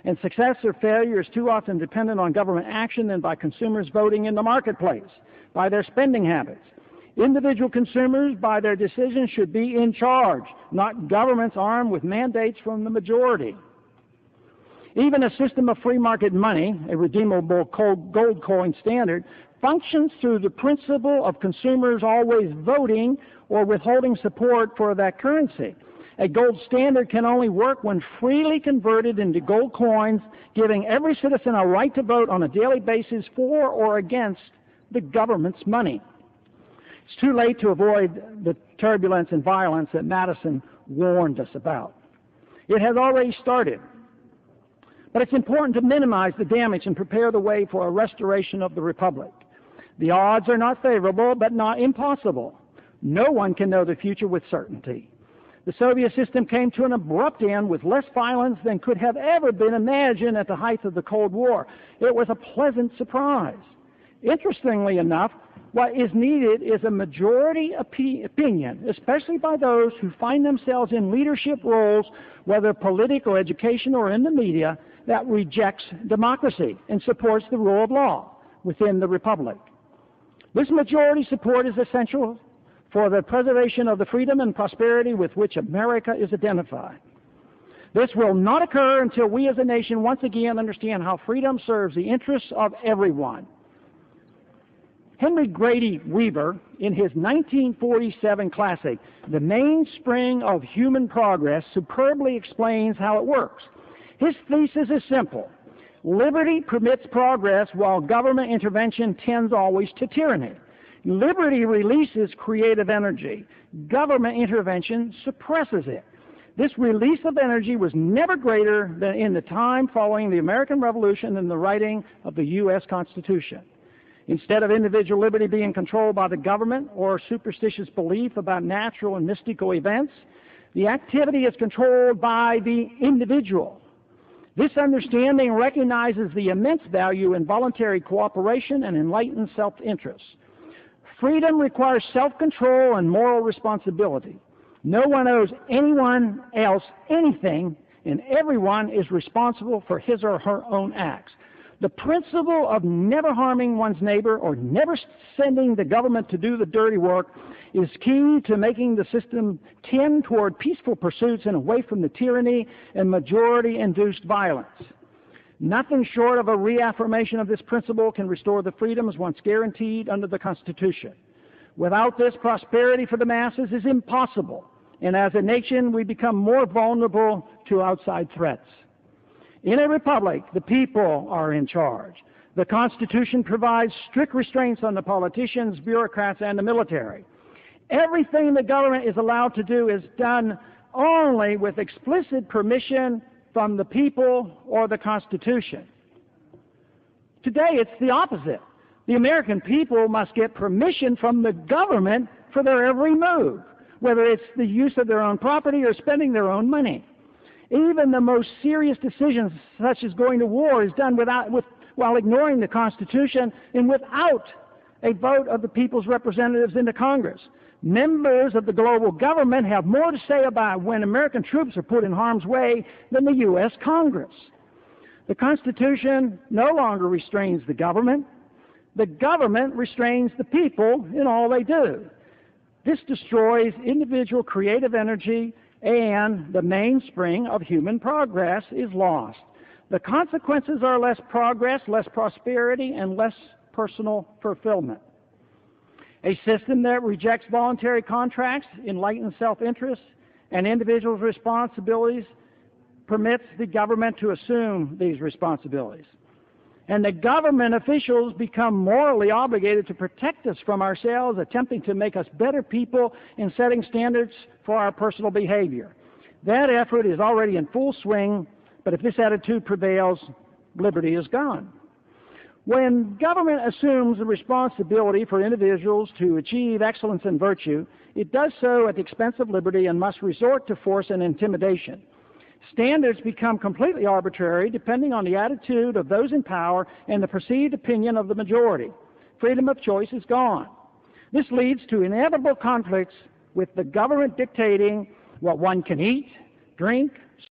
and success or failure is too often dependent on government action than by consumers voting in the marketplace, by their spending habits. Individual consumers, by their decisions, should be in charge, not governments armed with mandates from the majority. Even a system of free market money, a redeemable gold coin standard, functions through the principle of consumers always voting or withholding support for that currency. A gold standard can only work when freely converted into gold coins, giving every citizen a right to vote on a daily basis for or against the government's money. It's too late to avoid the turbulence and violence that Madison warned us about. It has already started. But it's important to minimize the damage and prepare the way for a restoration of the Republic. The odds are not favorable, but not impossible. No one can know the future with certainty. The Soviet system came to an abrupt end with less violence than could have ever been imagined at the height of the Cold War. It was a pleasant surprise. Interestingly enough, what is needed is a majority opinion, especially by those who find themselves in leadership roles, whether political, education, or in the media, that rejects democracy and supports the rule of law within the Republic. This majority support is essential for the preservation of the freedom and prosperity with which America is identified. This will not occur until we as a nation once again understand how freedom serves the interests of everyone. Henry Grady Weaver, in his 1947 classic, The Mainspring of Human Progress, superbly explains how it works. His thesis is simple. Liberty permits progress while government intervention tends always to tyranny. Liberty releases creative energy. Government intervention suppresses it. This release of energy was never greater than in the time following the American Revolution and the writing of the U.S. Constitution. Instead of individual liberty being controlled by the government or superstitious belief about natural and mystical events, the activity is controlled by the individual. This understanding recognizes the immense value in voluntary cooperation and enlightened self-interest. Freedom requires self-control and moral responsibility. No one owes anyone else anything, and everyone is responsible for his or her own acts. The principle of never harming one's neighbor or never sending the government to do the dirty work is key to making the system tend toward peaceful pursuits and away from the tyranny and majority-induced violence. Nothing short of a reaffirmation of this principle can restore the freedoms once guaranteed under the Constitution. Without this, prosperity for the masses is impossible, and as a nation, we become more vulnerable to outside threats. In a republic, the people are in charge. The Constitution provides strict restraints on the politicians, bureaucrats, and the military. Everything the government is allowed to do is done only with explicit permission from the people or the Constitution. Today, it's the opposite. The American people must get permission from the government for their every move, whether it's the use of their own property or spending their own money. Even the most serious decisions, such as going to war, is done while ignoring the Constitution and without a vote of the people's representatives in the Congress. Members of the global government have more to say about when American troops are put in harm's way than the U.S. Congress. The Constitution no longer restrains the government. The government restrains the people in all they do. This destroys individual creative energy, and the mainspring of human progress is lost. The consequences are less progress, less prosperity, and less personal fulfillment. A system that rejects voluntary contracts, enlightens self-interest, and individuals' responsibilities permits the government to assume these responsibilities. And the government officials become morally obligated to protect us from ourselves, attempting to make us better people and setting standards for our personal behavior. That effort is already in full swing, but if this attitude prevails, liberty is gone. When government assumes the responsibility for individuals to achieve excellence and virtue, it does so at the expense of liberty and must resort to force and intimidation. Standards become completely arbitrary depending on the attitude of those in power and the perceived opinion of the majority. Freedom of choice is gone. This leads to inevitable conflicts with the government dictating what one can eat, drink,